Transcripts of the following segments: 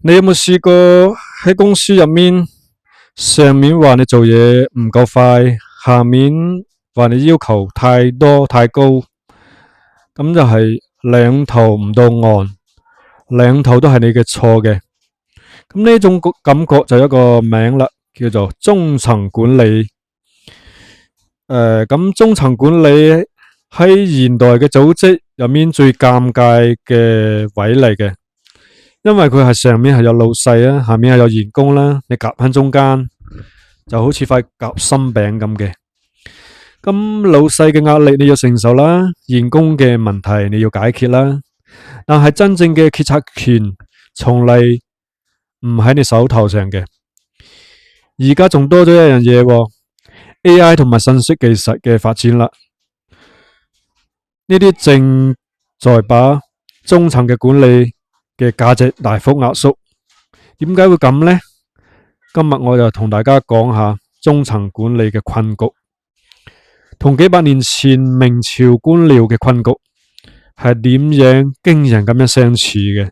你有冇試過喺公司入面，上面話你做嘢唔夠快，下面話你要求太多太高，咁就係兩頭唔到岸，兩頭都係你嘅錯嘅。咁呢種感覺就有一個名啦，叫做中層管理。咁中層管理喺現代嘅組織入面最尷尬嘅位嚟嘅。因為佢係上面係有老細啊，下面係有員工啦，你夾喺中間就好似塊夾心餅咁嘅。咁老細嘅壓力你要承受啦，員工嘅問題你要解決啦，但係真正嘅決策權從嚟唔喺你手頭上嘅。而家仲多咗一樣嘢喎，AI 同埋信息技術嘅發展啦，呢啲正在把中層嘅管理嘅價值大幅壓縮。點解會咁呢？今日我就同大家講下中層管理嘅困局，同幾百年前明朝官僚嘅困局係點樣驚人咁樣相似嘅。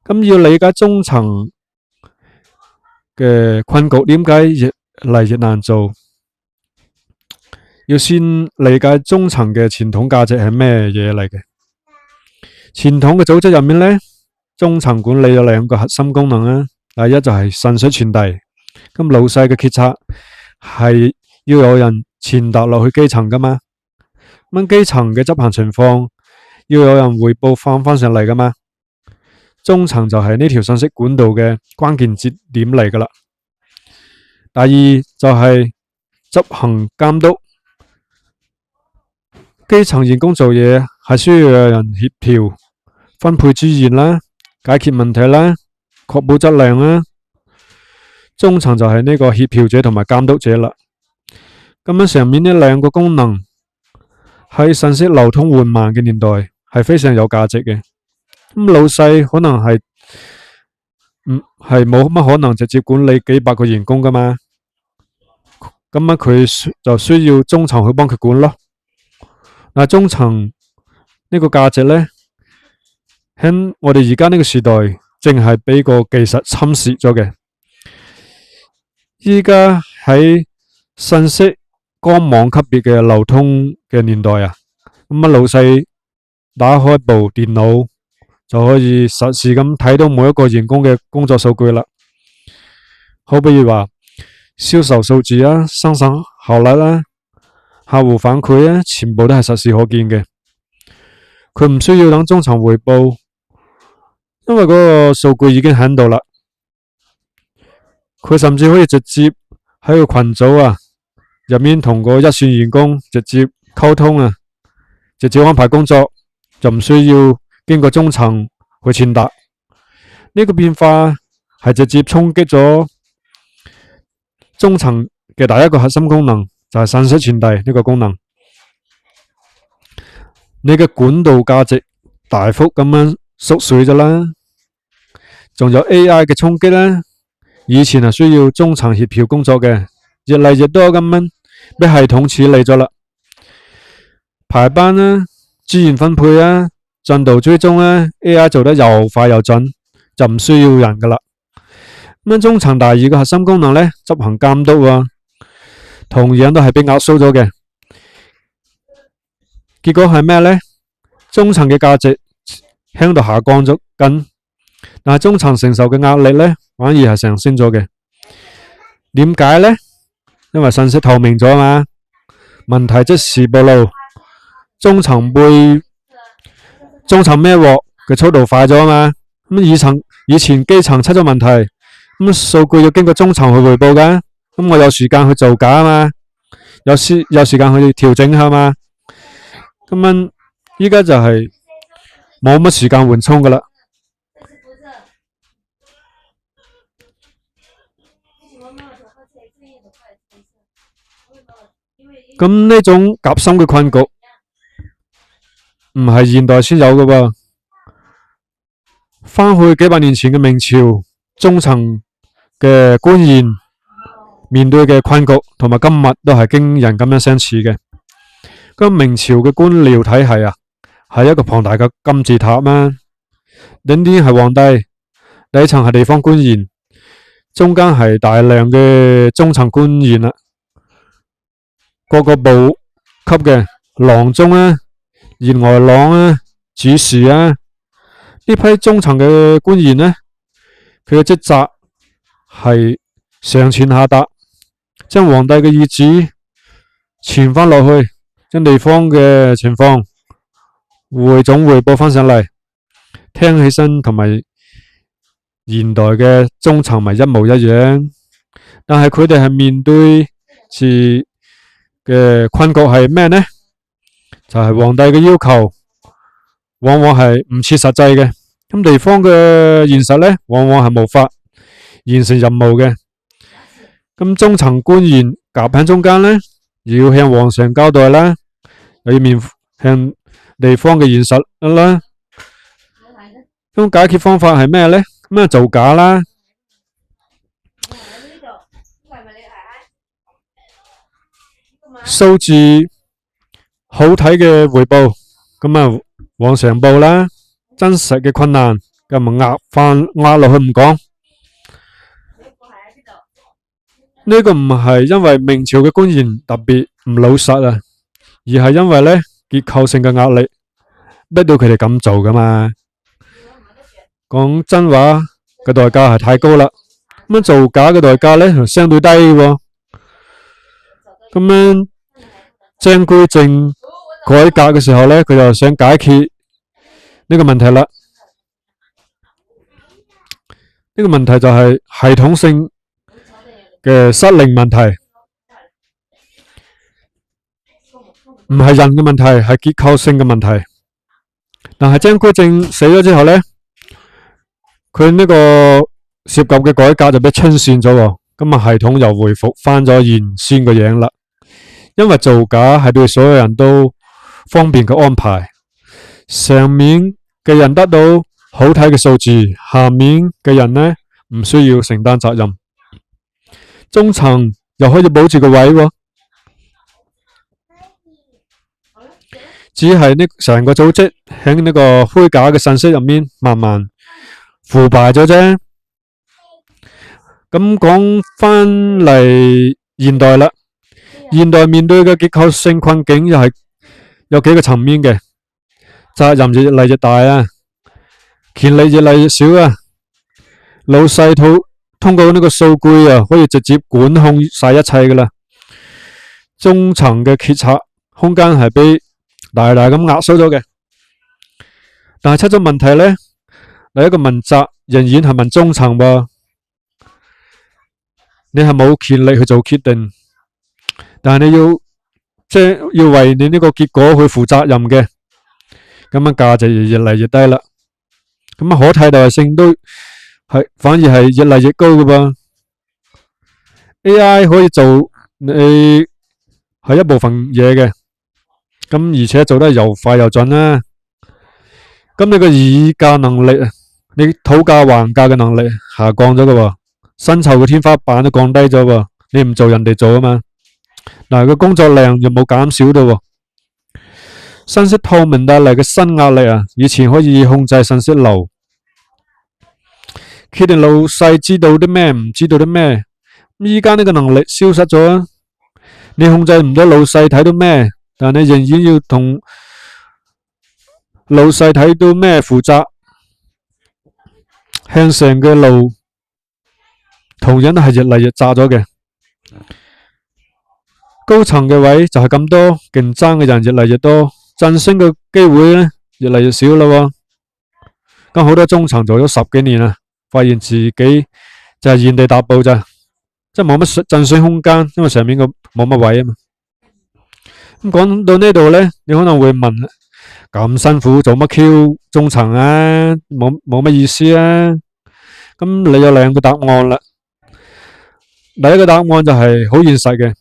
咁要理解中層嘅困局點解越嚟越難做，要先理解中層嘅傳統價值係咩嘢嚟嘅。傳統嘅組織入面呢，中層管理有兩個核心功能啊。第一就係信息傳遞，咁老細嘅決策係要有人傳達落去基層噶嘛，咁基層嘅執行情況要有人匯報翻上嚟噶嘛。中層就係呢條信息管道嘅關鍵節點嚟噶啦。第二就係執行監督，基層員工做嘢係需要有人協調分配資源啦，解決問題啦，確保質量啦。中層就係呢個協調者同埋監督者啦。咁樣上面呢兩個功能喺信息流通緩慢嘅年代係非常有價值嘅。咁老細可能係冇乜可能直接管理幾百個員工噶嘛，咁樣佢就需要中層去幫佢管咯。嗱，中層呢個價值呢，喺我哋而家呢個時代，淨係俾個技術侵蝕咗嘅。依家喺信息光網級別嘅流通嘅年代啊，咁老細打開部電腦就可以實時咁睇到每一個員工嘅工作數據啦。好比如話銷售數字啊、生產效率啦、客戶反饋啊，全部都係實時可見嘅。佢唔需要等中層匯報，因為嗰個數據已經喺度啦。佢甚至可以直接喺個群組啊入面同個一線員工直接溝通啊，直接安排工作，就唔需要經過中層去傳達。呢個變化係直接衝擊咗中層嘅第一個核心功能，就係信息傳遞呢個功能。你嘅管道價值大幅咁樣縮水咗啦，仲有 AI 嘅衝擊啦。以前係需要中層協調工作嘅，越嚟越多咁樣俾系統處理咗啦。排班啦、資源分配啊、進度追蹤啊 ，AI 做得又快又準，就唔需要人噶啦。咁中層第二個核心功能呢，執行監督啊，同樣都係被壓縮咗嘅。結果係咩呢？中層嘅價值喺度下降咗緊，但係中層承受嘅壓力呢，反而係上升咗嘅。點解呢？因為信息透明咗嘛，問題即時暴露，中層孭鑊嘅速度快咗啊嘛。咁以前基層出咗問題，咁數據要經過中層去匯報噶，咁我有時間去造假啊嘛，有時間去調整下嘛。咁樣依家就係冇乜時間緩衝噶啦。咁呢種夾心嘅困局唔係現代先有嘅噃，翻去幾百年前嘅明朝，中層嘅官員面對嘅困局同埋今日都係驚人咁樣相似嘅。咁明朝嘅官僚體系啊，係一個龐大嘅金字塔嘛，頂端係皇帝，第一層係地方官員，中間係大量嘅中層官員啦，各個部級嘅郎中啊、員外郎啊、主事啊，呢批中層嘅官員呢，佢嘅職責係上傳下達，將皇帝嘅意旨傳翻落去，將地方嘅情況總匯報翻上嚟，聽起身同埋現代嘅中層咪一模一樣，但係佢哋係面對住嘅困局係咩呢？就係皇帝嘅要求往往係唔切實際嘅，咁地方嘅現實呢，往往係無法完成任務嘅。咁中層官員夾喺中間呢，要向皇上交代啦，又要面向地方嘅現實啦。咁解決方法係咩呢？咁啊造假啦，數字好睇嘅回報，咁啊往上報啦。真實嘅困難咁咪壓落去唔講。呢個唔係因為明朝嘅官員特別唔老實啊，而係因為呢結構性嘅壓力逼到佢哋咁做噶嘛。講真話嘅代價係太高啦，咁樣造假嘅代價呢相對低喎。咁樣張居正改革嘅時候呢，佢就想解決呢個問題啦。呢個問題就係系統性嘅失靈問題，唔係人嘅問題，係結構性嘅問題。但係張居正死咗之後呢，佢呢個涉及嘅改革就俾清算咗，咁啊系統又回復翻咗原先嘅樣啦。因為造假係對所有人都方便嘅安排，上面嘅人得到好睇嘅數字，下面嘅人呢唔需要承擔責任，中層又可以保住個位喎。只係呢成個組織喺呢個虛假嘅信息入面慢慢腐敗咗啫。咁講翻嚟現代啦，現代面對嘅結構性困境又係有幾個層面嘅，責任越嚟越大啊，權力越嚟越少啊，老細通過呢個數據啊，可以直接管控晒一切噶啦，中層嘅決策空間係被大大咁壓縮咗嘅。但係出咗問題呢，第一個問責仍然係問中層喎，你係冇權力去做決定，但係你要為你呢個結果去負責任嘅，咁樣價值越嚟越低啦。咁可替代性都係反而係越嚟越高嘅噃。AI 可以做你係一部分嘢嘅，咁而且做得又快又準啦。咁你個議價能力，你討價還價嘅能力下降咗嘅喎，薪酬嘅天花板都降低咗喎。你唔做人哋做啊嘛，嗱個工作量又冇減少到喎。信息透明帶嚟嘅新壓力啊，以前可以控制信息流，決定老細知道啲咩唔知道啲咩，依家呢個能力消失咗啊。你控制唔到老細睇到咩，但你仍然要同老細睇到咩負責，向上嘅路同樣係越嚟越窄咗嘅。高層嘅位就係咁多，競爭嘅人越嚟越多，晉升嘅機會呢越嚟越少啦。咁好多中層做咗10幾年啦，發現自己就係原地踏步咋，即係冇乜晉升空間，因為上面個冇乜位啊嘛。咁講到呢度呢，你可能會問，咁辛苦做乜 Q 中層啊？冇乜意思啊？咁你有兩個答案啦。第一個答案就係好現實嘅，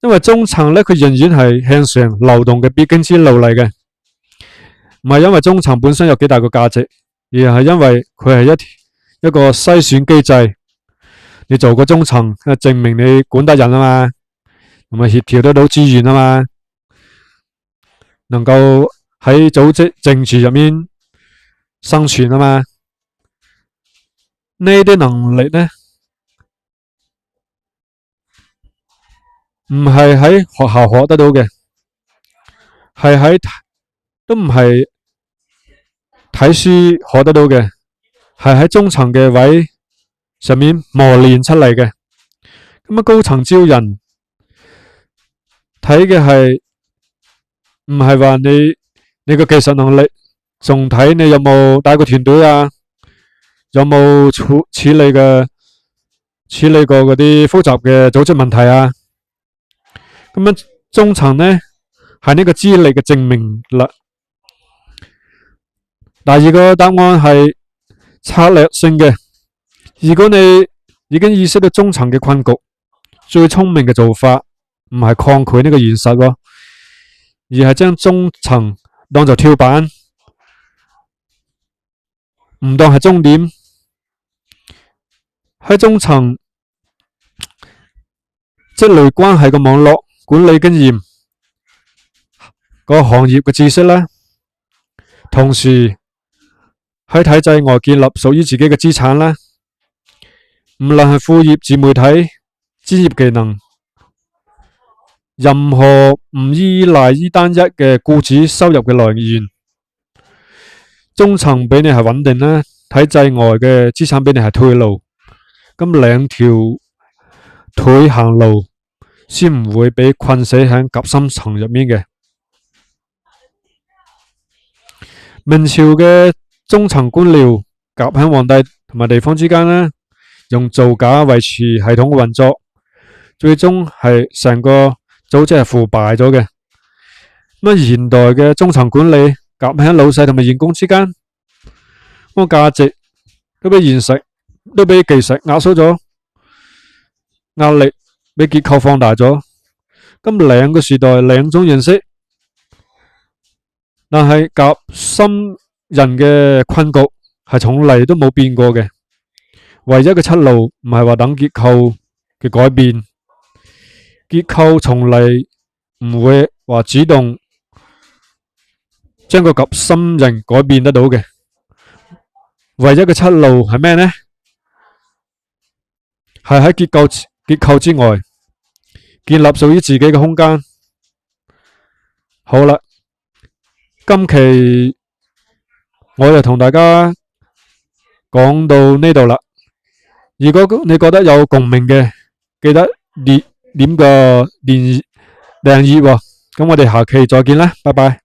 因為中層呢，佢仍然係向上流動嘅必經之路嚟嘅，唔係因為中層本身有幾大個價值，而係因為佢係一個篩選機制。你做個中層，證明你管得人啊嘛，同埋協調得到資源啊嘛，能夠喺組織政治入面生存啊嘛。呢啲能力呢，唔係喺學校學得到嘅，都唔係睇書學得到嘅，係喺中層嘅位上面磨練出嚟嘅。咁高層招人睇嘅係唔係話你個技術能力，仲睇你有冇帶過團隊啊，有冇處理過嗰啲複雜嘅組織問題啊。咁樣中層呢係呢個資歷嘅證明啦。第二個答案係策略性嘅。如果你已經意識到中層嘅困局，最聰明嘅做法唔係抗拒呢個現實咯，而係將中層當做跳板，唔當係終點。喺中層積累關係嘅網絡、管理經驗、個行業嘅知識啦，同時喺體制外建立屬於自己嘅資產啦。唔論係副業、自媒體、專業技能，任何唔依賴於單一嘅雇主收入嘅來源，中層俾你係穩定啦，體制外嘅資產俾你係退路。咁兩條腿行路，先唔會俾困死喺夾心層入面嘅。明朝嘅中層官僚夾喺皇帝同埋地方之間呢，用造假維持系統嘅運作，最終係成個組織係腐敗咗嘅。咁現代嘅中層管理夾喺老細同埋員工之間，個價值都俾技術壓縮咗，壓力俾結構放大咗。咁兩個時代兩種形式，但係夾心人嘅困局係從嚟都冇變過嘅。唯一嘅出路唔係話等結構嘅改變，結構從嚟唔會話主動將個夾心人改變得到嘅。唯一嘅出路係咩呢？係喺結構之外建立屬於自己嘅空間。好啦，今期我就同大家講到呢度啦。如果你覺得有共鳴嘅，記得點個訂閱喎。咁我哋下期再見啦，拜拜。